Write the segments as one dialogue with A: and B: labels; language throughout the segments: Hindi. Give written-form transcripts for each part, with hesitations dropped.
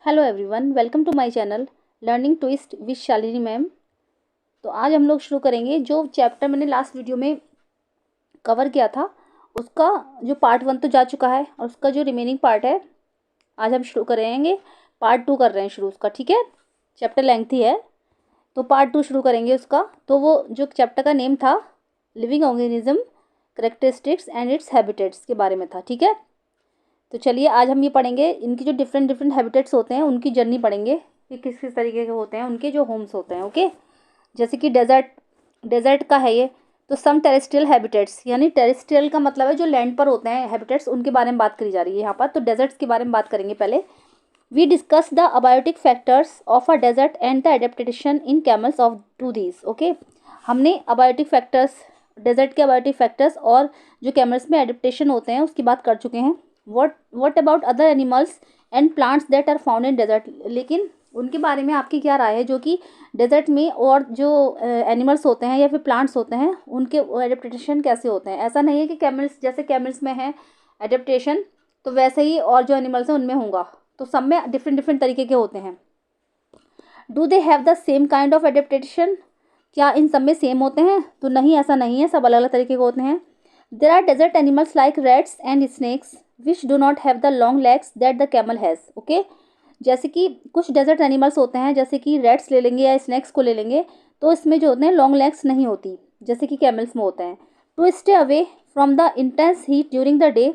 A: Hello everyone, welcome to my channel learning twist with Shalini ma'am. तो आज हम लोग शुरू करेंगे जो चैप्टर मैंने लास्ट वीडियो में कवर किया था उसका जो पार्ट 1 तो जा चुका है और उसका जो रिमेनिंग पार्ट है आज हम शुरू करेंगे। पार्ट 2 कर रहे हैं शुरू उसका, ठीक है। चैप्टर लेंथी है तो पार्ट 2 शुरू करेंगे उसका। तो वो जो चैप्टर का नेम था living organism characteristics and it's habitats के बारे में था, ठीक है। तो चलिए आज हम ये पढ़ेंगे इनकी जो डिफरेंट डिफरेंट हैबिटेट्स होते हैं उनकी जर्नी पढ़ेंगे कि किस किस तरीके के होते हैं उनके जो होम्स होते हैं, ओके। जैसे कि डेजर्ट, डेजर्ट का है ये। तो सम टेरेस्ट्रियल हैबिटेट्स, यानी टेरेस्ट्रियल का मतलब है जो लैंड पर होते हैं हैबिटेट्स, उनके बारे में बात करी जा रही है यहाँ पर। तो डेजर्ट्स के बारे में बात करेंगे पहले। We discuss the abiotic factors of a desert and the adaptation in camels of two these, okay. हमने अबायोटिक फैक्टर्स, डेजर्ट के अबायोटिक फैक्टर्स और जो कैमल्स में एडेप्टेशन होते हैं उसकी बात कर चुके हैं। what about other animals and plants that are found in desert, लेकिन उनके बारे में आपकी क्या राय है जो कि डेजर्ट में और जो एनिमल्स होते हैं या फिर प्लांट्स होते हैं उनके एडेप्टेशन कैसे होते हैं। ऐसा नहीं है कि कैमल्स, जैसे कैमल्स में है एडेप्टेशन तो वैसे ही और जो एनिमल्स हैं उनमें होगा। तो सब में डिफरेंट डिफरेंट तरीके के होते हैं। Do they have the same kind of adaptation, क्या इन सब में सेम होते हैं? तो नहीं, ऐसा नहीं है, सब अलग अलग तरीके के होते हैं। There are desert animals like rats and snakes which do not have the long legs that the camel has, okay. जैसे कि कुछ डेजर्ट एनिमल्स होते हैं, जैसे कि रैट्स ले लेंगे या स्नेक्स को ले लेंगे, तो इसमें जो होते हैं लॉन्ग लेग्स नहीं होती जैसे कि कैमल्स में होते हैं। To stay away from the intense heat during the day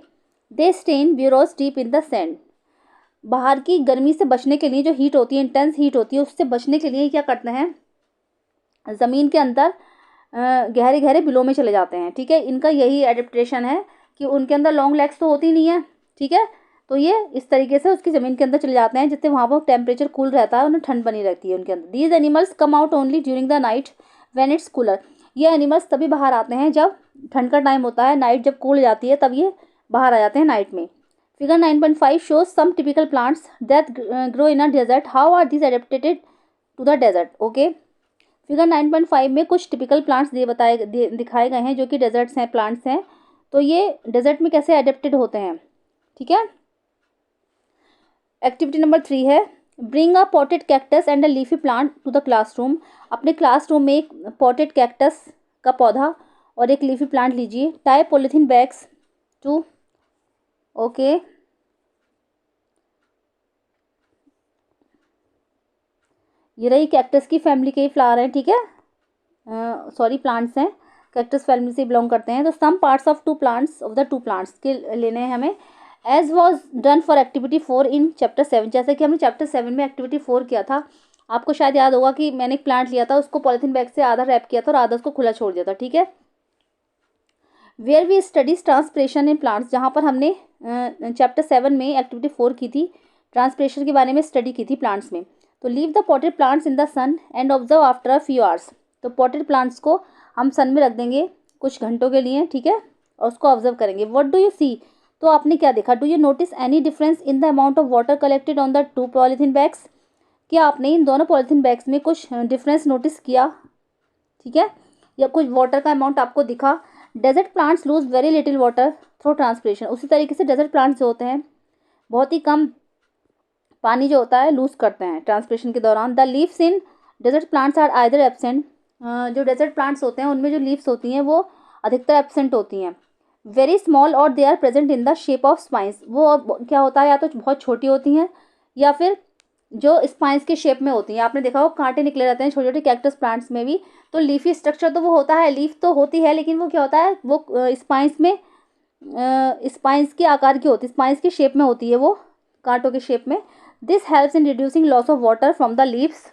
A: they stay in burrows deep in the sand. बाहर की गर्मी से बचने के लिए, जो हीट होती है, इंटेंस हीट होती है, उससे बचने के लिए क्या करते हैं, ज़मीन के अंदर गहरे गहरे बिलों में चले जाते हैं, ठीक है। इनका यही एडेप्टेशन है कि उनके अंदर लॉन्ग लेग्स तो होती नहीं है, ठीक है। तो ये इस तरीके से उसकी ज़मीन के अंदर चले जाते हैं जिससे वहाँ पर टेम्परेचर कूल रहता है, उन्हें ठंड बनी रहती है उनके अंदर। These animals come out only during the night when it's cooler. ये एनिमल्स तभी बाहर आते हैं जब ठंड का टाइम होता है, नाइट जब कूल जाती है तब ये बाहर आ जाते हैं नाइट में। Figure 9.5 shows some typical plants that grow in a desert. How are these adapted to the desert? Okay. Figure 9.5 में कुछ टिपिकल प्लांट्स दिखाए गए हैं जो कि डेजर्ट्स हैं, प्लांट्स हैं। तो ये डेजर्ट में कैसे एडेप्टेड होते हैं, ठीक है। एक्टिविटी नंबर 3 है bring a potted cactus and a leafy plant to the classroom. अपने क्लासरूम में एक पॉटेड कैक्टस का पौधा और एक लीफी प्लांट लीजिए। Tie polythene bags to, okay. ये रही कैक्टस की फैमिली के फ्लावर हैं, ठीक है, सॉरी प्लांट्स हैं, कैक्टस फैमिली से बिलोंग करते हैं। तो some parts of two plants के लेने हैं हमें। As was done for activity 4 in chapter 7, जैसे कि हमने चैप्टर 7 में एक्टिविटी 4 किया था। आपको शायद याद होगा कि मैंने एक प्लांट लिया था, उसको पॉलीथीन बैग से आधा रैप किया था और आधा उसको खुला छोड़ दिया था, ठीक है। Where we studies transpiration in plants, जहाँ पर हमने चैप्टर 7 में एक्टिविटी 4 की थी, ट्रांसपिरेशन के बारे में स्टडी की थी प्लांट्स में। तो leave the potted plants in the sun and observe after a few hours. तो पॉटेड प्लांट्स को हम सन में रख देंगे कुछ घंटों के लिए, ठीक है, और उसको ऑब्जर्व करेंगे। व्हाट डू यू सी, तो आपने क्या देखा। Do you notice any difference in the amount of water collected on the two polythene bags, क्या आपने इन दोनों पॉलीथीन बैग्स में कुछ डिफरेंस नोटिस किया, ठीक है, या कुछ वाटर का अमाउंट आपको दिखा। Desert plants lose very little water through transpiration, उसी तरीके से डेजर्ट प्लांट्स जो होते हैं बहुत ही कम पानी जो होता है लूज करते हैं ट्रांसपिरेशन के दौरान। The leaves in desert plants are either absent, जो डेजर्ट प्लांट्स होते हैं उनमें जो लीव्स होती हैं वो अधिकतर एब्सेंट होती हैं। वेरी स्मॉल और they are present in the shape of spines, वो क्या होता है या तो बहुत छोटी होती हैं या फिर जो स्पाइंस के शेप में होती हैं। आपने देखा हो कांटे निकले रहते हैं छोटे छोटे कैक्टस प्लांट्स में भी। तो लीफी स्ट्रक्चर तो वो होता है, लीफ तो होती है, लेकिन वो क्या होता है, वो स्पाइंस में, स्पाइंस के आकार की होती है, स्पाइंस की शेप में होती है वो, कांटों के शेप में। This helps in reducing loss of water from the leaves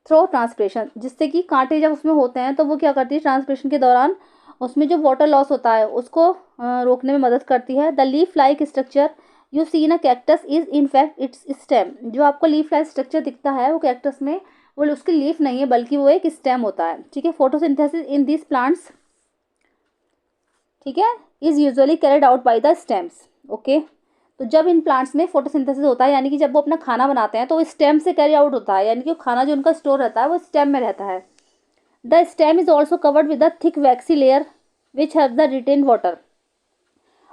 A: through transpiration, जिससे कि कांटे जब उसमें होते हैं तो वो क्या करती है ट्रांसपिरेशन के दौरान उसमें जो वाटर लॉस होता है उसको रोकने में मदद करती है। The leaf like structure you see in a cactus is in fact its stem, जो आपको लीफ लाइक स्ट्रक्चर दिखता है वो कैक्टस में वो उसकी लीफ नहीं है बल्कि वो एक स्टेम होता है, ठीक है। फोटोसिंथेसिस इन दिस प्लांट्स, ठीक है, is usually carried out by the stems, okay. तो जब इन प्लांट्स में फोटोसिंथेसिस होता है, यानी कि जब वो अपना खाना बनाते हैं तो वो स्टेम से कैरी आउट होता है, यानी कि खाना जो उनका स्टोर रहता है वो स्टेम में रहता है। The stem is also covered with a thick waxy layer which have the retain water,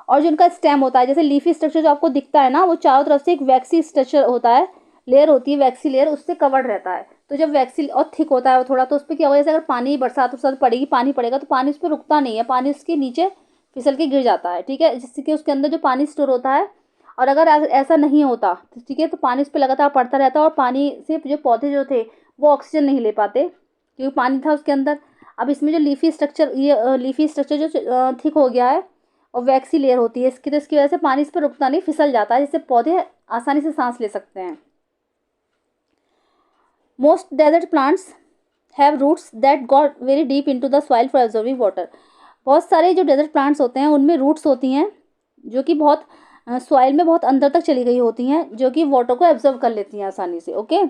A: और जो उनका स्टेम होता है, जैसे लीफी स्ट्रक्चर जो आपको दिखता है ना, वो चारों तरफ से एक वैक्सी स्ट्रक्चर होता है, लेयर होती है वैक्सी लेयर, उससे कवर्ड रहता है। तो जब वैक्सी और थिक होता है वो थोड़ा, तो उस पर क्या होगा, जैसे अगर पानी बरसात उरसात पड़ेगी, पानी पड़ेगा तो पानी उस पर रुकता नहीं है, पानी उसके नीचे फिसल के गिर जाता है, ठीक है, जिससे कि उसके अंदर जो पानी स्टोर होता है। और अगर ऐसा नहीं होता, ठीक है, तो पानी उस पर लगातार पड़ता रहता है और पानी से जो पौधे जो थे वो ऑक्सीजन नहीं ले पाते, क्योंकि पानी था उसके अंदर। अब इसमें जो लीफी स्ट्रक्चर, ये लीफी स्ट्रक्चर जो थिक हो गया है और वैक्सी लेयर होती है इसकी, तो इसकी वजह से पानी इस पर रुकता नहीं, फिसल जाता है, जिससे पौधे आसानी से सांस ले सकते हैं। Most desert plants have roots that got very deep into the soil for absorbing water. बहुत सारे जो डेजर्ट प्लांट्स होते हैं उनमें रूट्स होती हैं जो कि बहुत सॉइल में बहुत अंदर तक चली गई होती हैं, जो कि वाटर को एब्जॉर्ब कर लेती हैं आसानी से। ओके,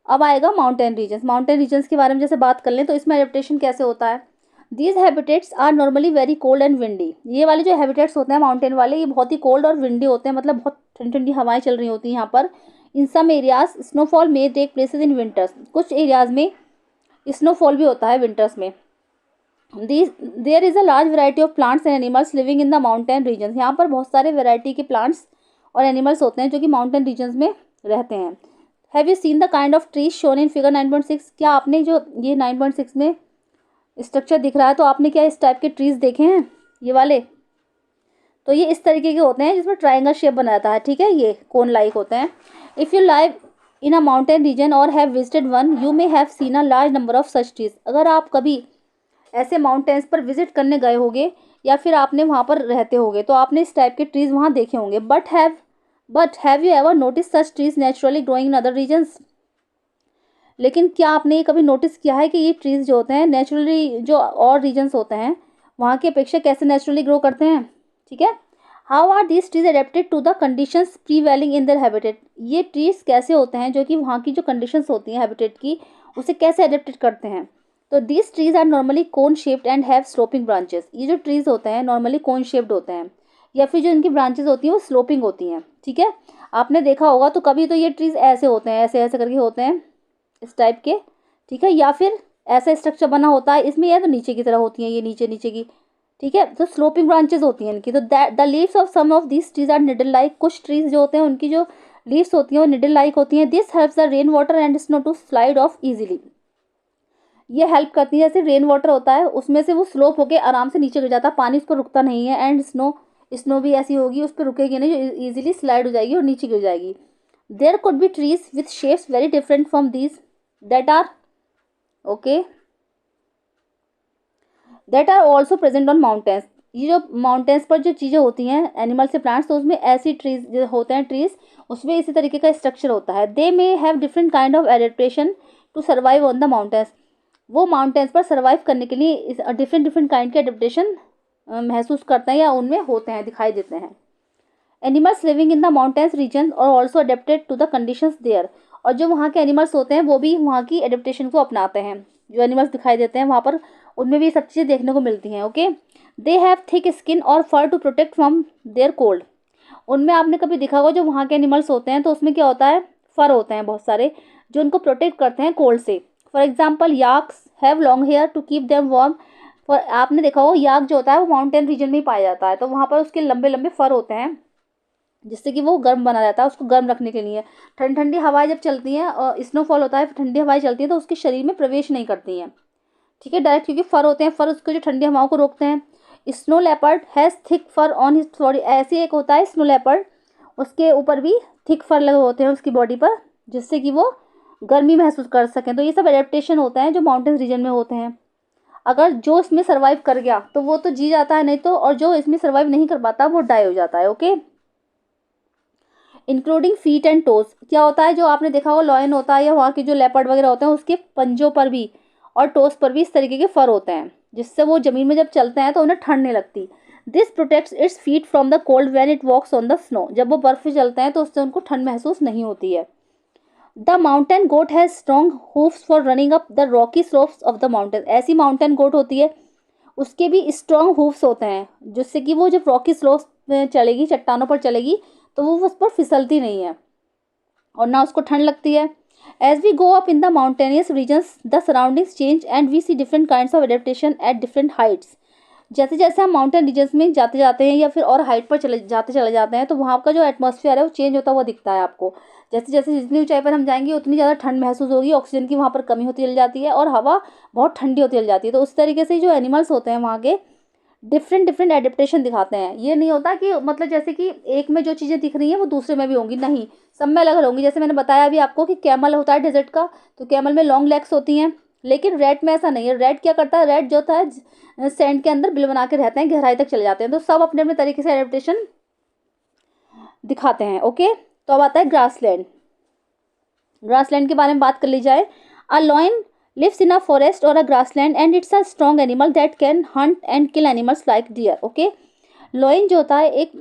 A: अब आएगा माउंटेन रीजन्स। माउंटेन रीजन्स के बारे में जैसे बात कर लें तो इसमें एडेप्टेशन कैसे होता है। These habitats are normally very cold and windy. ये वाले जो हैबिटेट्स होते हैं माउंटेन वाले, ये बहुत ही कोल्ड और विंडी होते हैं, मतलब बहुत ठंडी ठंडी हवाएं चल रही होती हैं यहाँ पर। इन सम एरियाज स्नोफॉल में टेक प्लेसेस इन विंटर्स। कुछ एरियाज में स्नोफॉल भी होता है विंटर्स में। There is a large variety of plants and animals living in the mountain regions. यहाँ पर बहुत सारे वैरायटी के प्लांट्स और एनिमल्स होते हैं जो कि माउंटेन रीजन्स में रहते हैं। Have you seen the kind of trees shown in figure 9.6। क्या आपने जो ये 9.6 में स्ट्रक्चर दिख रहा है, तो आपने क्या इस टाइप के ट्रीज देखे हैं, ये वाले? तो ये इस तरीके के होते हैं जिसमें ट्रायंगल शेप बना रहता है, ठीक है, ये कोन लाइक होते हैं। If you live in a mountain region और have visited one, you may have seen a large number of such trees. अगर आप कभी ऐसे माउंटेन्स पर विजिट करने गए होंगे या फिर आपने वहाँ पर रहते होंगे, तो आपने इस टाइप के ट्रीज वहाँ देखे होंगे। But have you ever notice such trees naturally growing in other regions. लेकिन क्या आपने ये कभी नोटिस किया है कि ये ट्रीज जो होते हैं नेचुरली जो और रीजन्स होते हैं वहाँ की अपेक्षा कैसे नेचुरली ग्रो करते हैं, ठीक है। How are these trees adapted to the conditions prevailing in their habitat. ये ट्रीज कैसे होते हैं जो कि वहाँ की जो कंडीशंस होती हैं हैबिटेट की, उसे कैसे अडेप्टेड करते हैं। तो these trees are normally cone shaped and have sloping branches. ये जो ट्रीज होते हैं नॉर्मली कोन शेप्ड होते हैं या फिर जो इनकी ब्रांचेस होती हैं वो स्लोपिंग होती हैं, ठीक है। आपने देखा होगा तो कभी तो ये ट्रीज ऐसे होते हैं, ऐसे ऐसे करके होते हैं इस टाइप के, ठीक है, या फिर ऐसा स्ट्रक्चर बना होता है इसमें, या तो नीचे की तरह होती हैं ये नीचे नीचे की, ठीक है। तो स्लोपिंग ब्रांचेस होती हैं इनकी। तो the leaves of some of this trees are needle like. कुछ ट्रीज जो होते हैं उनकी जो लीव्स होती हैं वो निडल लाइक होती हैं। This helps the rain water and snow to slide off easily. ये हेल्प करती है, जैसे रेन वाटर होता है उसमें से वो स्लोप होकर आराम से नीचे गिर जाता है, पानी उस पर रुकता नहीं है। एंड स्नो भी ऐसी होगी उस पर रुकेगी नहीं, जो ईजिली स्लाइड हो जाएगी और नीचे गिर जाएगी। There could be trees with shapes very different from these that are also present on mountains। ये जो माउंटेन्स पर जो चीज़ें होती हैं एनिमल से प्लांट्स, तो उसमें ऐसी ट्रीज जो होते हैं ट्रीज उसमें इसी तरीके का स्ट्रक्चर होता है। They may have different kind of adaptation to survive on the mountains. वो माउंटेन्स पर सर्वाइव करने के लिए डिफरेंट डिफरेंट काइंड के एडेप्टेशन महसूस करते हैं या उनमें होते हैं, दिखाई देते हैं। Animals living in the mountains region और also adapted to the conditions there. और जो वहाँ के एनिमल्स होते हैं वो भी वहाँ की एडेप्टेशन को अपनाते हैं। जो एनिमल्स दिखाई देते हैं वहाँ पर उनमें भी सब चीज़ें देखने को मिलती हैं। Okay, they have thick skin और fur to protect from their cold. उनमें आपने कभी देखा होगा जो वहाँ के एनिमल्स होते हैं तो उसमें क्या होता है, फर होते हैं बहुत सारे जो उनको प्रोटेक्ट करते हैं कोल्ड से। For example yaks have long hair to keep them warm. For आपने देखा होगा याक जो होता है वो माउंटेन रीजन में ही पाया जाता है, तो वहाँ पर उसके लंबे लंबे फर होते हैं जिससे कि वो गर्म बना रहता है, उसको गर्म रखने के लिए। ठंडी ठंडी हवाएं जब चलती हैं और स्नोफॉल होता है, ठंडी हवाएं चलती हैं तो उसके शरीर में प्रवेश नहीं करती हैं, ठीक है, डायरेक्ट, क्योंकि फर होते हैं, फर उसको जो ठंडी हवाओं को रोकते हैं। Snow leopard has thick fur on his body. ऐसे एक होता है स्नो लेपर्ड, उसके ऊपर भी थिक फर लगे होते हैं उसकी बॉडी पर, जिससे कि वो गर्मी महसूस कर सकें। तो ये सब एडेप्टेशन होते हैं जो माउंटेन रीजन में होते हैं। अगर जो इसमें सर्वाइव कर गया तो वो तो जी जाता है, नहीं तो और जो इसमें सर्वाइव नहीं कर पाता वो डाई हो जाता है। Okay, including feet and toes. क्या होता है, जो आपने देखा होगा लॉयन होता है या वहाँ के जो लेपर्ड वगैरह होते हैं उसके पंजों पर भी और टोज पर भी इस तरीके के फर होते हैं, जिससे वो जमीन में जब चलते हैं तो उन्हें ठंड नहीं लगती। This protects its feet from the cold when it walks on the snow. जब वो बर्फ पे चलते हैं तो उससे उनको ठंड महसूस नहीं होती है। The mountain goat has strong hoofs for running up the rocky slopes of the mountain. ऐसी माउंटेन गोट होती है उसके भी स्ट्रॉन्ग हूफ्स होते हैं, जिससे कि वो जब रॉकी स्लोप्स में चलेगी, चट्टानों पर चलेगी, तो वो उस पर फिसलती नहीं है और ना उसको ठंड लगती है। As we go up in the mountainous regions the surroundings change and we see different kinds of adaptation at different heights. जैसे जैसे हम माउंटेन रीजन्स में जाते जाते हैं या फिर और हाइट पर चले जाते हैं तो वहाँ का जो एटमॉस्फेयर है वो चेंज होता हुआ दिखता है आपको। जैसे जैसे जितनी ऊंचाई पर हम जाएंगे उतनी ज़्यादा ठंड महसूस होगी, ऑक्सीजन की वहाँ पर कमी होती चली जाती है और हवा बहुत ठंडी होती चली जाती है। तो उस तरीके से जो एनिमल्स होते हैं वहाँ के डिफरेंट डिफरेंट एडेप्टेशन दिखाते हैं। ये नहीं होता कि मतलब जैसे कि एक में जो चीज़ें दिख रही हैं वो दूसरे में भी होंगी, नहीं, सब में अलग अलग होंगी। जैसे मैंने बताया अभी आपको कि कैमल होता है डेजर्ट का, तो कैमल में लॉन्ग लेग्स होती हैं, लेकिन रेड में ऐसा नहीं है। रेड क्या करता है, रेड जो होता है सैंड के अंदर बिल बना के रहते हैं, गहराई तक चले जाते हैं। तो सब अपने अपने तरीके से एडेप्टेशन दिखाते हैं। ओके, तो अब आता है ग्रासलैंड। ग्रासलैंड के बारे में बात कर ली जाए, a lion lives in a forest or a grassland and it's a strong animal that can hunt and kill animals like deer. Okay, lion जो होता है एक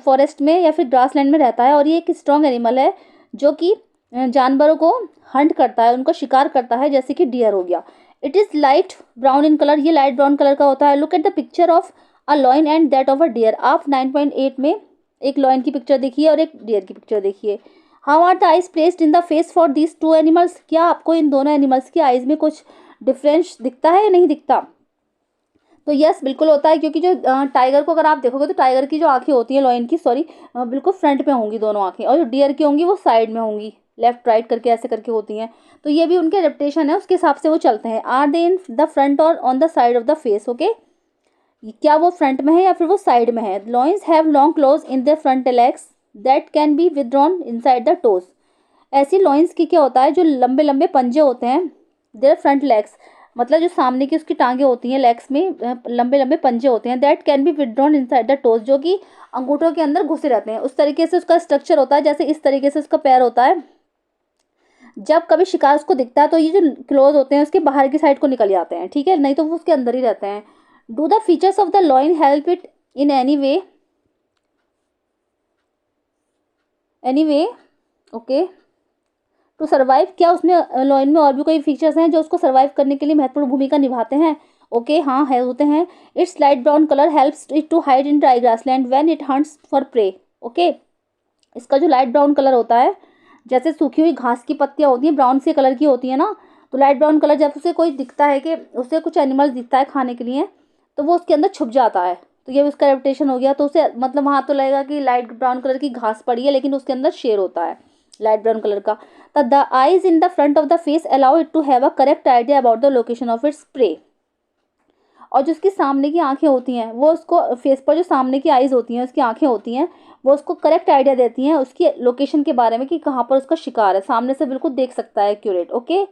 A: फॉरेस्ट में या फिर ग्रासलैंड में रहता है और ये एक स्ट्रॉन्ग एनिमल है जो कि जानवरों को हंट करता है, उनको शिकार करता है, जैसे कि डियर हो गया। It is light brown in colour, ये लाइट ब्राउन कलर का होता है। Look at the picture of a lion and that of a deer. आप 9.8 में एक लॉयन की पिक्चर देखिए और एक डियर की पिक्चर देखिए। How are the eyes placed in the face for these two animals. क्या आपको इन दोनों एनिमल्स की आइज में कुछ डिफरेंस दिखता है या नहीं दिखता? तो यस, बिल्कुल होता है, क्योंकि जो टाइगर को अगर आप देखोगे तो टाइगर की जो आंखें होती हैं, लॉयन की सॉरी, बिल्कुल फ्रंट पे होंगी दोनों आंखें, और जो डियर की होंगी वो साइड में होंगी, लेफ्ट राइट करके ऐसे करके होती हैं। तो ये भी उनके एडेप्टेशन है, उसके हिसाब से वो चलते हैं। Are they in the front और on the side of the face. Okay, क्या वो फ्रंट में है या फिर वो साइड में है? Lions have long close in the front legs that can be withdrawn inside the toes. ऐसी लॉयंस की क्या होता है, जो लंबे लंबे पंजे होते हैं, देयर फ्रंट लेग्स, मतलब जो सामने की उसकी टांगे होती हैं, लेग्स में लंबे लंबे पंजे होते हैं, that can be withdrawn inside the toes, जो कि अंगूठों के अंदर घुसे रहते हैं। उस तरीके से उसका स्ट्रक्चर होता है, जैसे इस तरीके से उसका पैर होता है। जब कभी शिकार उसको दिखता है तो ये जो क्लोज होते हैं उसके बाहर की साइड को निकल जाते हैं, ठीक है, नहीं तो वो उसके अंदर ही रहते हैं। Do the features of the lion help it in any way okay to survive. क्या उसमें लॉइन में और भी कोई फीचर्स हैं जो उसको सर्वाइव करने के लिए महत्वपूर्ण भूमिका निभाते हैं? ओके, हाँ है, होते हैं। Its light brown colour helps it to hide in dry grassland when it hunts for prey. Okay, इसका जो लाइट ब्राउन कलर होता है, जैसे सूखी हुई घास की पत्तियां होती हैं ब्राउन से कलर की होती है ना, तो लाइट ब्राउन कलर जब उसे कोई दिखता है कि उसे कुछ एनिमल्स दिखता है खाने के लिए, तो वो उसके अंदर छुप जाता है। तो ये उसका रेपुटेशन हो गया। तो उसे मतलब वहाँ तो लगेगा कि लाइट ब्राउन कलर की घास पड़ी है, लेकिन उसके अंदर शेर होता है लाइट ब्राउन कलर का। The eyes in the front of the face allow it to have a correct idea about the location of its prey. और जो उसकी सामने की आंखें होती हैं वो उसको, फेस पर जो सामने की आइज़ होती हैं, उसकी आंखें होती हैं, वो उसको करेक्ट आइडिया देती हैं उसकी लोकेशन के बारे में कि कहाँ पर उसका शिकार है, सामने से बिल्कुल देख सकता है, एक्यूरेट। ओके,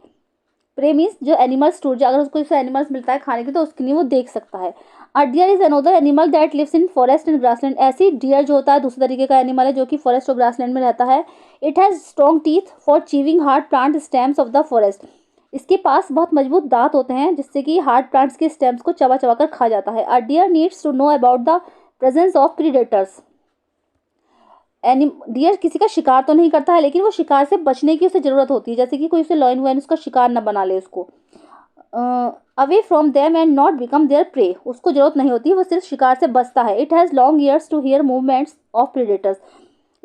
A: प्रे मीन्स जो एनिमल्स टूट जाए, अगर उसको जैसे एनिमल्स मिलता है खाने के तो उसके लिए वो देख सकता है। A deer is another animal that lives in forest and grassland. ऐसी डियर जो होता है दूसरे तरीके का एनिमल है जो कि फॉरेस्ट और ग्रासलैंड में रहता है। It has strong teeth for chewing hard plant stems of the forest. इसके पास बहुत मजबूत दांत होते हैं जिससे कि हार्ड प्लांट्स के स्टेम्स को चबा चबा कर खा जाता है। A deer needs to know about the presence of predators. Deer किसी का शिकार तो नहीं करता है, लेकिन वो शिकार से बचने की उसे ज़रूरत होती है, जैसे कि कोई उसे लॉयन वॉयन उसका शिकार न बना ले उसको। Away from them and not become their pray. उसको जरूरत नहीं होती, वो सिर्फ शिकार से बचता है। It has long ears to hear movements of predators.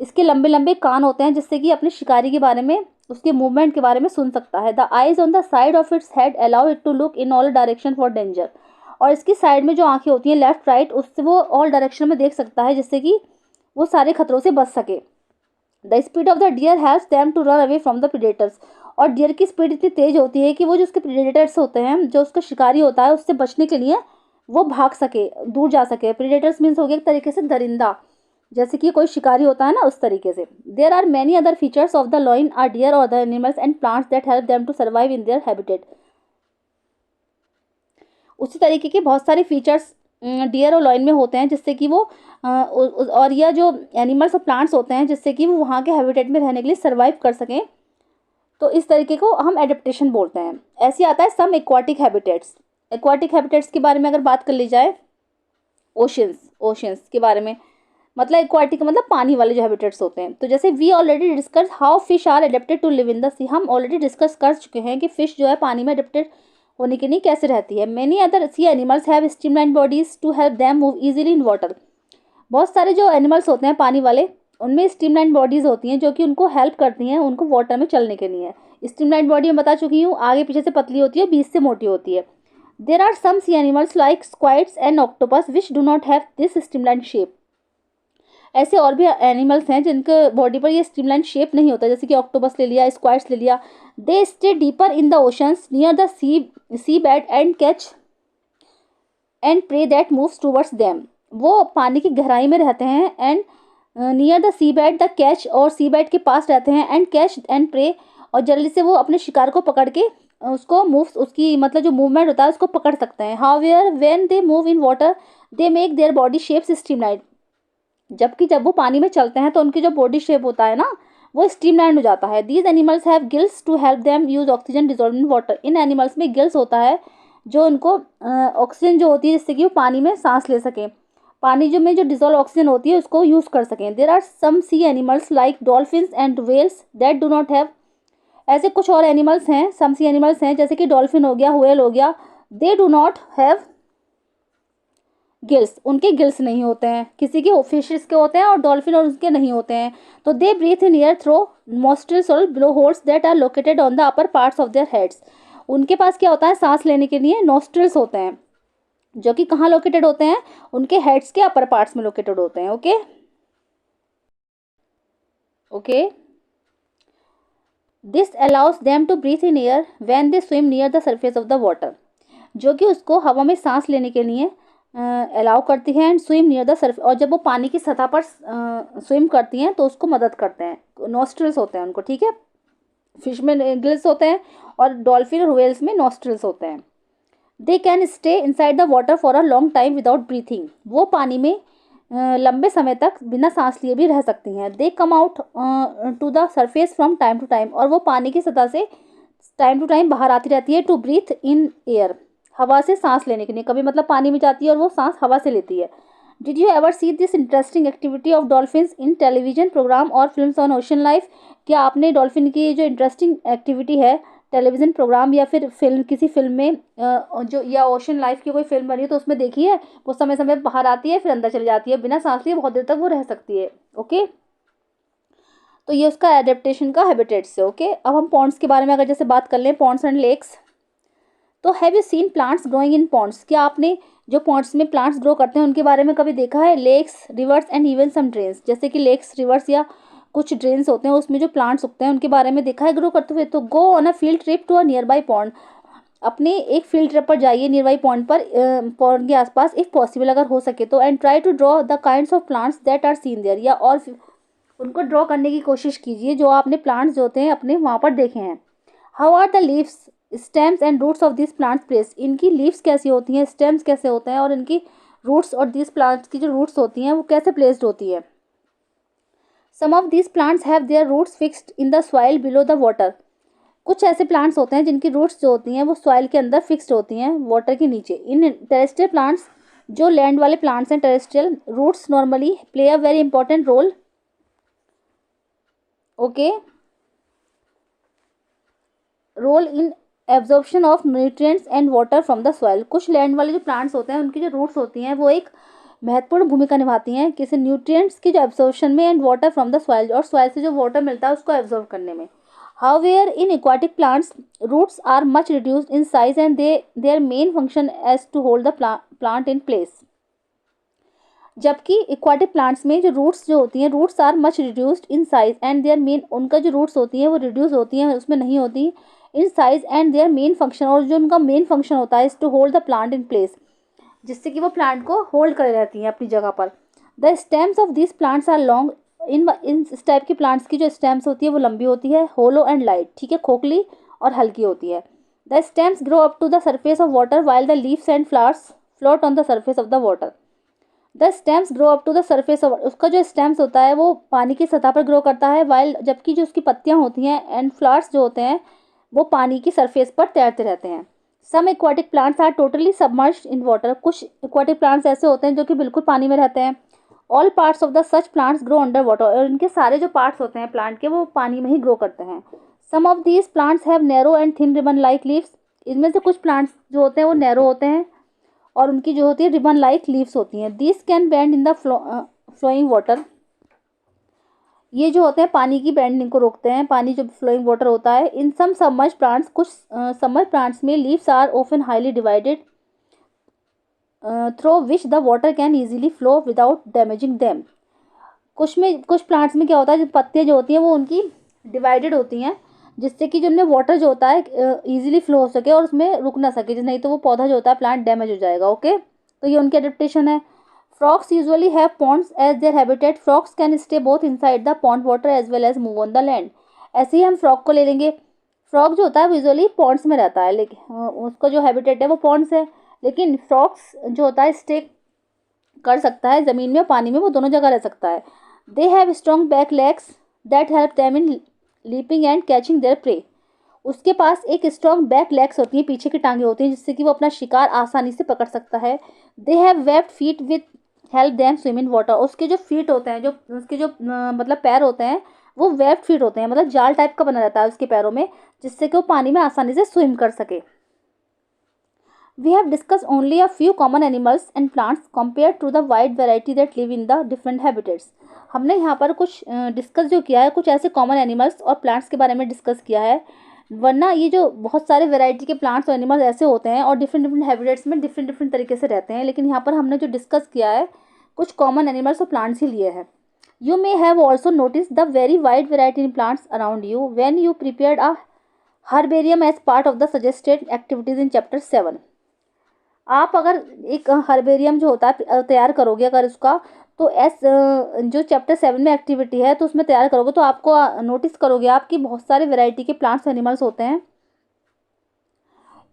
A: इसके लंबे लंबे कान होते हैं जिससे कि अपने शिकारी के बारे में, उसके मूवमेंट के बारे में सुन सकता है। The eyes on the side of its head allow it to look in all direction for danger. और इसकी साइड में जो आंखें होती हैं लेफ्ट राइट, उससे वो ऑल डायरेक्शन में देख सकता है जिससे कि वो सारे खतरों से बच सके। The speed of the deer helps them to run away from the predators. और डियर की स्पीड इतनी तेज होती है कि वो जो उसके प्रीडेटर्स होते हैं, जो उसका शिकारी होता है, उससे बचने के लिए वो भाग सके, दूर जा सके। प्रीडेटर्स मीन्स हो गया एक तरीके से दरिंदा, जैसे कि कोई शिकारी होता है ना, उस तरीके से। There are many other features of the lion or deer और the animals and plants that help them to survive in their habitat. उसी तरीके के बहुत सारे फीचर्स डियर और लॉइन में होते हैं जिससे कि वो और यह जो एनिमल्स और प्लांट्स होते हैं जिससे कि वो वहाँ के हैबिटेट में रहने के लिए सर्वाइव कर सकें। तो इस तरीके को हम एडेप्टेशन बोलते हैं। ऐसे आता है सम एक्वाटिक हैबिटेट्स। एक्वाटिक हैबिटेट्स के बारे में अगर बात कर ली जाए, ओशंस के बारे में, मतलब एक्वाटिक मतलब पानी वाले जो हैबिटेट्स होते हैं। तो जैसे we already discuss how fish are adapted to live in the sea. हम ऑलरेडी डिस्कस कर चुके हैं कि फिश जो है पानी में एडेप्टेड होने के लिए कैसे रहती है। Many other sea animals have streamline bodies to help them move easily in water. बहुत सारे जो एनिमल्स होते हैं पानी वाले, उनमें स्ट्रीमलाइन बॉडीज होती हैं जो कि उनको हेल्प करती हैं उनको वाटर में चलने के लिए। स्ट्रीमलाइन बॉडी में बता चुकी हूँ, आगे पीछे से पतली होती है, बीच से मोटी होती है। There are some sea animals like squids and octopus which do not have this streamline shape. ऐसे और भी एनिमल्स हैं जिनके बॉडी पर ये स्ट्रीमलाइन शेप नहीं होता, जैसे कि ऑक्टोपस ले लिया, स्क्वाइड्स ले लिया। They stay deeper in the oceans near the sea bed and catch and prey that moves towards them. वो पानी की गहराई में रहते हैं and near the sea bed the catch, और सी बेड के पास रहते हैं, एंड कैच एंड प्रे, और जल्दी से वो अपने शिकार को पकड़ के उसको मूव, उसकी मतलब जो मूवमेंट होता है उसको पकड़ सकते हैं। However when they move in water they make their body shapes streamline. जबकि जब वो पानी में चलते हैं तो उनकी जो बॉडी शेप होता है ना वो स्ट्रीमलाइन हो जाता है। These animals have gills to help them use oxygen dissolve in water. इन एनिमल्स में गिल्स होता है जो उनको ऑक्सीजन जो होती है जिससे कि वो पानी में सांस ले सकें, पानी जो में जो डिजॉल्व ऑक्सीजन होती है उसको यूज़ कर सकें। There are some sea animals like dolphins and whales that do not have. ऐसे कुछ और एनिमल्स हैं, सम सी एनिमल्स हैं जैसे कि डॉल्फिन हो गया, व्हेल हो गया, दे डू नॉट हैव गिल्स, उनके गिल्स नहीं होते हैं। किसी के फिशेस के होते हैं और डॉल्फिन और उसके नहीं होते हैं। तो they breathe in air through nostrils और blow holes that are located on the upper parts of their heads. उनके पास क्या होता है, सांस लेने के लिए नॉस्ट्रिल्स होते हैं जो कि कहाँ लोकेटेड होते हैं, उनके हेड्स के अपर पार्ट्स में लोकेटेड होते हैं। Okay okay this allows them to breathe in air when they swim near the surface of the water, जो कि उसको हवा में सांस लेने के लिए अलाउ करती है, and swim near the surface, और जब वो पानी की सतह पर स्विम करती हैं तो उसको मदद करते हैं। नॉस्ट्रिल्स होते हैं उनको, ठीक है। फिश में गिल्स होते हैं और डॉल्फिन और व्हेल्स में नॉस्ट्रिल्स होते हैं। They can stay inside the water for a long time without breathing. वो पानी में लंबे समय तक बिना सांस लिए भी रह सकती हैं। They come out to the surface from time to time, और वो पानी की सतह से टाइम टू टाइम बाहर आती रहती है। टू ब्रीथ इन एयर, हवा से सांस लेने के लिए, कभी मतलब पानी में जाती है और वो सांस हवा से लेती है। Did you ever see this interesting activity of dolphins in television programme और फिल्म्स ऑन ओशन लाइफ? क्या आपने डॉल्फिन की जो इंटरेस्टिंग एक्टिविटी है टेलीविज़न प्रोग्राम या फिर फिल्म, किसी फिल्म में जो या ओशन लाइफ की कोई फिल्म बनी है तो उसमें देखी है? वो समय समय पर बाहर आती है फिर अंदर चली जाती है, बिना सांस लिए बहुत देर तक वो रह सकती है। ओके, तो ये उसका एडेप्टेशन का हैबिटेट्स है। ओके, अब हम पॉन्ड्स के बारे में अगर जैसे बात कर लें, पॉन्ड्स एंड लेक्स। तो have you seen plants growing in ponds? क्या आपने जो पॉन्ड्स में प्लांट्स ग्रो करते हैं उनके बारे में कभी देखा है? Lakes, rivers and even some drains, जैसे कि लेक्स, रिवर्स या कुछ ड्रेन्स होते हैं उसमें जो प्लांट्स उगते हैं उनके बारे में देखा है ग्रो करते हुए? तो go on a field trip to a nearby pond. अपने एक फील्ड ट्रिप पर जाइए नियर बाई पॉन्ड पर, पॉन्ड के आसपास इफ पॉसिबल अगर हो सके तो, and try to draw the kinds of plants that are seen there, या और उनको ड्रॉ करने की कोशिश कीजिए जो आपने प्लांट्स जो होते हैं अपने वहाँ पर देखे हैं। How are the leaves, stems and roots of this plants place? इनकी लीव्स कैसी होती हैं, स्टेम्स कैसे होते हैं, और इनकी रूट्स और दिस प्लांट्स की जो रूट्स होती हैं वो कैसे प्लेस्ड होती है? Some of this plants have their roots fixed in the soil below the water. कुछ ऐसे प्लांट्स होते हैं जिनकी रूट्स जो होती हैं वो सॉइल के अंदर फिक्स्ड होती हैं, वाटर के नीचे। इन टेरेस्ट्रियल प्लांट्स, जो लैंड वाले प्लांट्स हैं, terrestrial roots normally play a very important role, okay, role in absorption of nutrients and water from the soil. कुछ लैंड वाले जो प्लांट्स होते हैं उनकी जो रूट्स होती हैं वो एक महत्वपूर्ण भूमिका निभाती हैं किसी न्यूट्रिएंट्स की जो एब्जॉर्प्शन में, and water from the soil, और सॉइल से जो वाटर मिलता है उसको एब्जॉर्ब करने में। However in aquatic plants roots are much reduced in size and their main function as to hold the plant in place. जबकि एक्वाटिक प्लांट्स में जो रूट्स जो होती हैं, roots are much reduced in size and their main, उनका जो रूट्स होती हैं वो रिड्यूस होती हैं, उसमें नहीं होती, in size and their main function, और जो उनका मेन फंक्शन होता है is to hold the plant in place, जिससे कि वो प्लांट को होल्ड करे रहती हैं अपनी जगह पर। The stems of this plants are long, in इस टाइप की प्लांट्स की जो स्टेम्स होती है वो लंबी होती है, होलो एंड लाइट, ठीक है, खोखली और हल्की होती है। The stems grow up to the surface of water while the leaves and flowers float on the surface of the water. The stems grow up to the surface of, उसका जो स्टेम्स होता है वो पानी की सतह पर ग्रो करता है, वाइल, जबकि जो उसकी पत्तियां होती हैं एंड फ्लावर्स जो होते हैं वो पानी की सरफेस पर तैरते रहते हैं। Some aquatic plants are totally submerged in water. कुछ एक्वाटिक प्लांट्स ऐसे होते हैं जो कि बिल्कुल पानी में रहते हैं। All parts of the such plants grow under water, और इनके सारे जो पार्ट्स होते हैं प्लांट के वो पानी में ही ग्रो करते हैं। Some of these plants have narrow and thin ribbon like leaves. इनमें से कुछ प्लांट्स जो होते हैं वो नैरो होते हैं और उनकी जो होती है रिबन लाइक लीव्स होती हैं। This can bend in the flowing water. ये जो होते हैं पानी की बेंडिंग को रोकते हैं, पानी जो फ्लोइंग वाटर होता है। इन सम सबमर्ज्ड प्लांट्स, कुछ सबमर्ज्ड प्लांट्स में leaves are often highly divided, through which the water can easily flow without damaging them. कुछ प्लांट्स में क्या होता है, जो पत्तियाँ जो होती हैं वो उनकी डिवाइडेड होती हैं, जिससे कि जो उनमें वाटर जो होता है ईजिली फ्लो हो सके और उसमें रुक ना सके, नहीं तो वो पौधा जो होता है प्लांट डैमेज हो जाएगा। ओके, तो ये उनकी एडेप्टेशन है। Frogs usually have ponds as their habitat. Frogs can stay both inside the pond water as well as move on the land. ऐसे ही हम फ्रॉक को ले लेंगे। फ्रॉक जो होता है यूजुअली पॉन्ड्स में रहता है, लेकिन उसका जो हैबिटेट है वो पॉन्ड्स है, लेकिन फ्रॉक्स जो होता है स्टे कर सकता है ज़मीन में, पानी में, वो दोनों जगह रह सकता है। They have strong back legs that help them in leaping and catching there pray. उसके पास एक स्ट्रॉन्ग बैक लेग्स होती हैं, पीछे की टांगें होती हैं, जिससे कि वो अपना शिकार आसानी से पकड़ सकता है। They have webbed feet with help them swim in water. उसके जो फीट होते हैं, जो उसके जो मतलब पैर होते हैं, वो वेब्ड फीट होते हैं, मतलब जाल टाइप का बना रहता है उसके पैरों में, जिससे कि वो पानी में आसानी से स्विम कर सके। We have discussed only a few common animals and plants compared to the wide variety that live in the different habitats. हमने यहाँ पर कुछ डिस्कस जो किया है, कुछ ऐसे कॉमन एनिमल्स और प्लांट्स के बारे में डिस्कस किया है, वरना ये जो बहुत सारे वैरायटी के प्लांट्स और एनिमल्स ऐसे होते हैं और डिफरेंट डिफरेंट हैबिटेट्स में डिफरेंट डिफरेंट तरीके से रहते हैं, लेकिन यहाँ पर हमने जो डिस्कस किया है कुछ कॉमन एनिमल्स और प्लांट्स ही लिए हैं। You may have also notice the very wide variety in plants around you when you prepared a herbarium as part of the suggested activities in chapter 7। आप अगर एक हर्बेरियम जो होता है तैयार करोगे अगर उसका, तो जो चैप्टर 7 में एक्टिविटी है तो उसमें तैयार करोगे, तो आपको नोटिस करोगे आप कि बहुत सारे वैरायटी के प्लांट्स एनिमल्स होते हैं।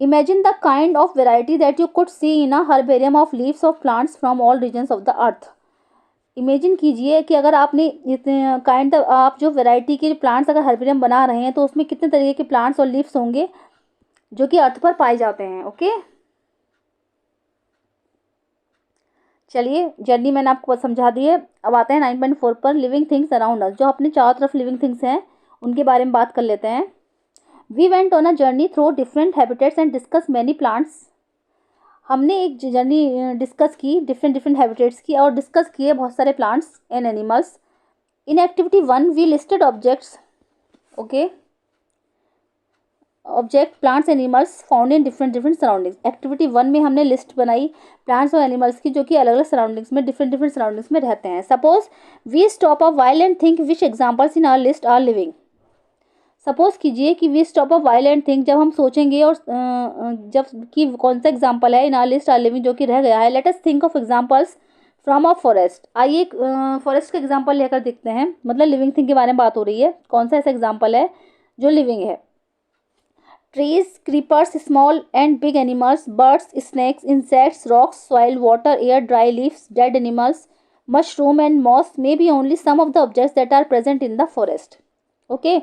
A: Imagine the kind of variety that you could see in a herbarium of leaves of plants from all regions of the earth. Imagine कीजिए कि अगर आपने इतने काइंड आप जो वेराइटी के प्लांट्स अगर हर्बेरियम बना रहे हैं, तो उसमें कितने तरीके के प्लांट्स और लीव्स होंगे जो कि अर्थ पर पाए जाते हैं। ओके, चलिए जर्नी मैंने आपको समझा दी है। अब आते हैं 9.4 पर, लिविंग थिंग्स अराउंड अस। जो अपने चारों तरफ लिविंग थिंग्स हैं उनके बारे में बात कर लेते हैं। We went on a journey through different habitats and discuss many plants. हमने एक जर्नी डिस्कस की डिफरेंट डिफरेंट हैबिटेट्स की और डिस्कस किए बहुत सारे plants and animals. In activity 1 we listed objects. Okay, object plants animals found in different different surroundings. Activity 1 में हमने लिस्ट बनाई प्लांट्स और एनिमल्स की, जो कि अलग अलग सराउंडिंग्स में डिफरेंट डिफरेंट सराउंडिंग्स में रहते हैं। Suppose we stop a while and think which examples in our list are living. Suppose कीजिए कि we stop a while and think, जब हम सोचेंगे और जब कि कौन सा एग्जाम्पल है in our list are living जो कि रह गया है। Let us think of examples from a forest. आइए एक फॉरेस्ट का एग्जाम्पल लेकर देखते हैं, मतलब लिविंग थिंग के बारे में बात हो रही है, कौन सा ऐसा एग्जाम्पल है जो लिविंग है। Trees, creepers, small and big animals, birds, snakes, insects, rocks, soil, water, air, dry leaves, dead animals, mushroom and moss may be only some of the objects that are present in the forest. Okay,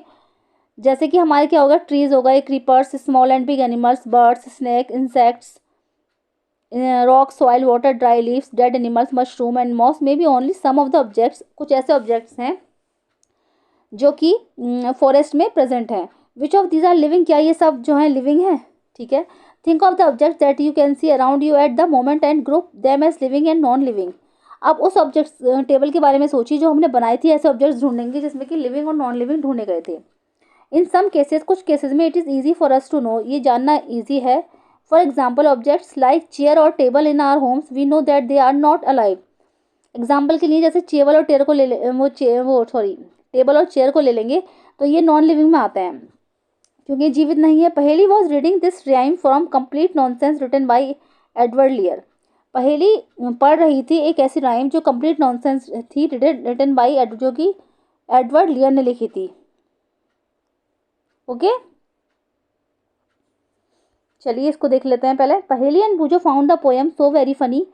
A: जैसे कि हमारे क्या होगा, ट्रीज हो गए, creepers, small and big animals, birds, snake, insects, rock, soil, water, dry leaves, dead animals, mushroom and moss may be only some of the objects. कुछ ऐसे ऑब्जेक्ट्स हैं जो कि फॉरेस्ट में प्रेजेंट हैं। Which of these are living, क्या ये सब जो है लिविंग है? ठीक है, think of the objects that you can see around you at the moment and group them as living and non living. आप उस ऑब्जेक्ट्स टेबल के बारे में सोचिए जो हमने बनाई थी, ऐसे ऑब्जेक्ट्स ढूंढेंगे जिसमें कि लिविंग और नॉन लिविंग ढूंढे गए थे। इन सम केसेस, कुछ केसेस में it is easy for us to know, ये जानना ईजी है। For example objects like chair और table in our homes, we know that they are not alive. Example के लिए जैसे टेबल और टेयर को टेबल और चेयर को ले लेंगे, तो ये नॉन लिविंग में आते हैं क्योंकि जीवित नहीं है। Paheli was reading this rhyme from complete nonsense written by Edward Lear. Paheli पढ़ रही थी एक ऐसी राइम जो कंप्लीट नॉनसेंस थी, रिटन बाई जो कि एडवर्ड लियर ने लिखी थी। ओके, चलिए इसको देख लेते हैं पहले। Paheli and Boojho found the poem so very funny.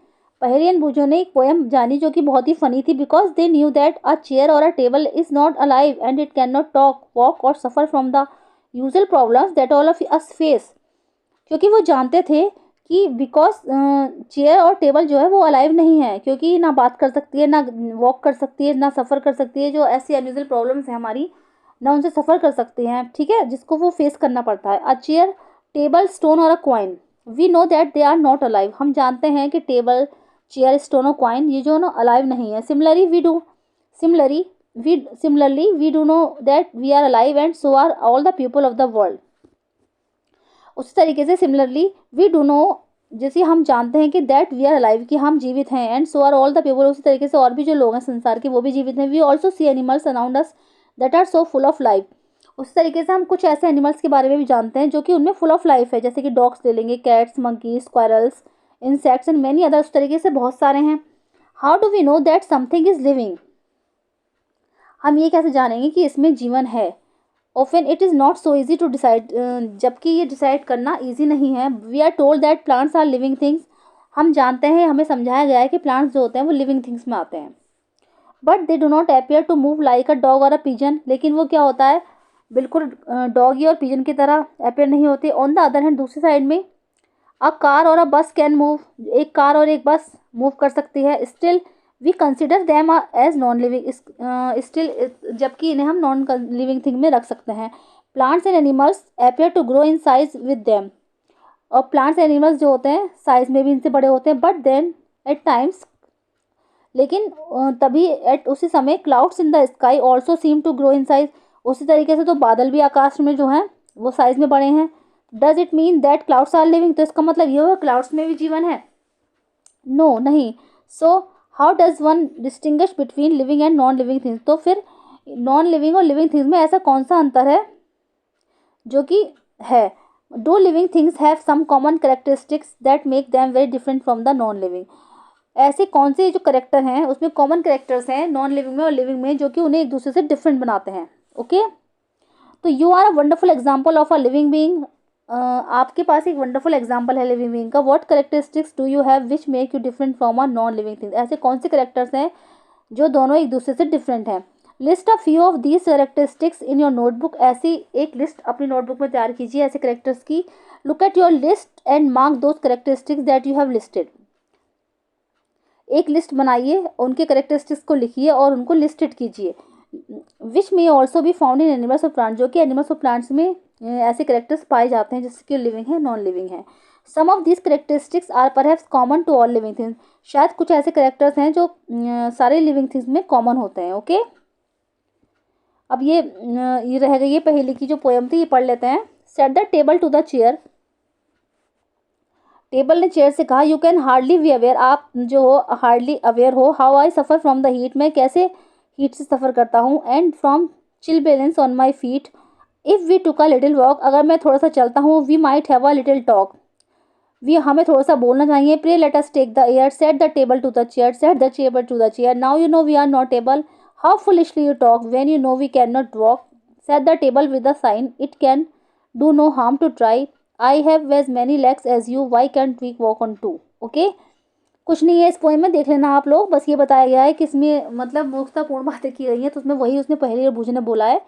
A: Paheli and Boojho ने एक पोएम जानी जो कि बहुत ही फनी थी, because they knew that a chair और a table is not alive and it can not talk, walk और suffer from the usual problems that all of us face. क्योंकि वो जानते थे कि बिकॉज चेयर और टेबल जो है वो अलाइव नहीं है, क्योंकि ना बात कर सकती है, ना वॉक कर सकती है, ना सफ़र कर सकती है, जो ऐसी अनयूजुअल प्रॉब्लम्स हैं हमारी, ना उनसे सफ़र कर सकते हैं, ठीक है, जिसको वो फेस करना पड़ता है। अ चेयर, टेबल, स्टोन और a coin, we know that they are not alive. हम जानते हैं कि टेबल, चेयर, स्टोन और क्वाइन ये जो ना अलाइव नहीं है। Similarly we do know that we are alive and so are all the people of the world. उसी तरीके से सिमिलरली वी डू नो जैसे हम जानते हैं कि दैट वी आर अलाइव, कि हम जीवित हैं, and so are all the people, उसी तरीके से और भी जो लोग हैं संसार के वो भी जीवित हैं। We also see animals around us that are so full of life. उस तरीके से हम कुछ ऐसे एनिमल्स के बारे में भी जानते हैं जो कि उनमें फुल ऑफ लाइफ है, जैसे कि डॉग्स ले लेंगे, cats, monkeys, squirrels, insects and many other. उस तरीके से बहुत सारे हैं। How do we know that something is living? हम ये कैसे जानेंगे कि इसमें जीवन है? Often it is not so easy to decide, जबकि ये डिसाइड करना ईजी नहीं है। We are told that plants are living things. हम जानते हैं, हमें समझाया गया है कि प्लांट्स जो होते हैं वो लिविंग थिंग्स में आते हैं। But they do not appear to move like a dog or a pigeon. लेकिन वो क्या होता है, बिल्कुल डॉगी और पिजन की तरह अपियर नहीं होते। ऑन द अदर हैंड, दूसरी साइड में, अ कार और अ बस कैन मूव। एक कार और एक बस मूव कर सकती है। Still we consider them as non living, still, जबकि इन्हें हम नॉन लिविंग थिंग में रख सकते हैं। Plants and animals appear to grow in size with them. और प्लांट्स एनिमल्स जो होते हैं साइज में भी इनसे बड़े होते हैं। बट देन एट टाइम्स, लेकिन तभी एट उसी समय, clouds in the sky also seem to grow in size. उसी तरीके से तो बादल भी आकाश में जो हैं वो साइज में बड़े हैं। Does it mean that clouds are living? तो इसका मतलब ये होगा क्लाउड्स में भी जीवन है? नो, नहीं। So how does one distinguish between living and non living things? तो फिर नॉन लिविंग और लिविंग थिंग्स में ऐसा कौन सा अंतर है जो कि है? Do living things have some common characteristics that make them very different from the non living? ऐसे कौन से जो करेक्टर हैं, उसमें कॉमन करेक्टर्स हैं नॉन लिविंग में और लिविंग में, जो कि उन्हें एक दूसरे से डिफरेंट बनाते हैं। ओके, तो you are a wonderful example of a living being. आपके पास एक वंडरफुल एग्जाम्पल है लिविंग बीइंग का। What characteristics do you have which make you different from a non living thing? ऐसे कौन से करेक्टर्स हैं जो दोनों एक दूसरे से डिफरेंट हैं? List a few of these characteristics in your notebook. ऐसी एक लिस्ट अपनी नोटबुक में तैयार कीजिए ऐसे करेक्टर्स की। Look at your list and mark those characteristics that you have listed. एक लिस्ट बनाइए, उनके करेक्टरिस्टिक्स को लिखिए और उनको लिस्टेड कीजिए। विच मे ऑल्सो भी फाउंड इन एनिमल्स और प्लांट्स, जो कि एनिमल्स और प्लांट्स में ऐसे करेक्टर्स पाए जाते हैं जैसे कि लिविंग है, नॉन लिविंग है। Some of these characteristics are perhaps common to all living things. शायद कुछ ऐसे करेक्टर्स हैं जो सारे लिविंग थिंग्स में कॉमन होते हैं। ओके, अब ये रह गई ये पहले की जो पोएम थी, ये पढ़ लेते हैं। Set the table to the chair. Table ने चेयर से कहा, you can hardly be aware, आप जो हो हार्डली अवेयर हो, how I suffer from the heat, मैं कैसे हीट से सफ़र करता हूँ, and from chill balance on my feet. If we took a little walk, अगर मैं थोड़ा सा चलता हूँ, we might have a little talk, we हमें थोड़ा सा बोलना चाहिए। Pray let us take the air, set the table to the chair, set the table to the chair, now you know we are not able, how foolishly you talk when you know we can not walk, set the table with a sign, it can do no harm to try, I have as many legs as you, why can't we walk on two. Okay, कुछ नहीं है इस पोएम में, देख लेना आप लोग। बस ये बताया गया है कि इसमें मतलब मूर्खतापूर्ण बातें की गई हैं, तो उसमें वही उसने पहले और बूझे ने बोला है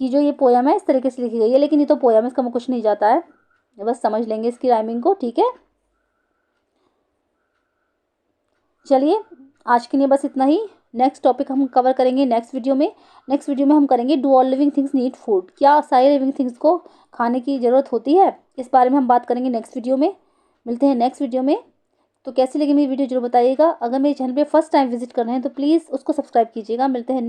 A: कि जो ये पोएम है इस तरीके से लिखी गई है। लेकिन ये तो पोएम है, इसका में कुछ नहीं जाता है, बस समझ लेंगे इसकी राइमिंग को। ठीक है, चलिए आज के लिए बस इतना ही। नेक्स्ट टॉपिक हम कवर करेंगे नेक्स्ट वीडियो में। नेक्स्ट वीडियो में हम करेंगे do all living things need food, क्या सारे लिविंग थिंग्स को खाने की ज़रूरत होती है, इस बारे में हम बात करेंगे नेक्स्ट वीडियो में। मिलते हैं नेक्स्ट वीडियो में। तो कैसी लगी मेरी वीडियो जरूर बताइएगा। अगर मेरे चैनल पे फर्स्ट टाइम विजिट कर रहे हैं तो प्लीज़ उसको सब्सक्राइब कीजिएगा। मिलते हैं नेक्स्ट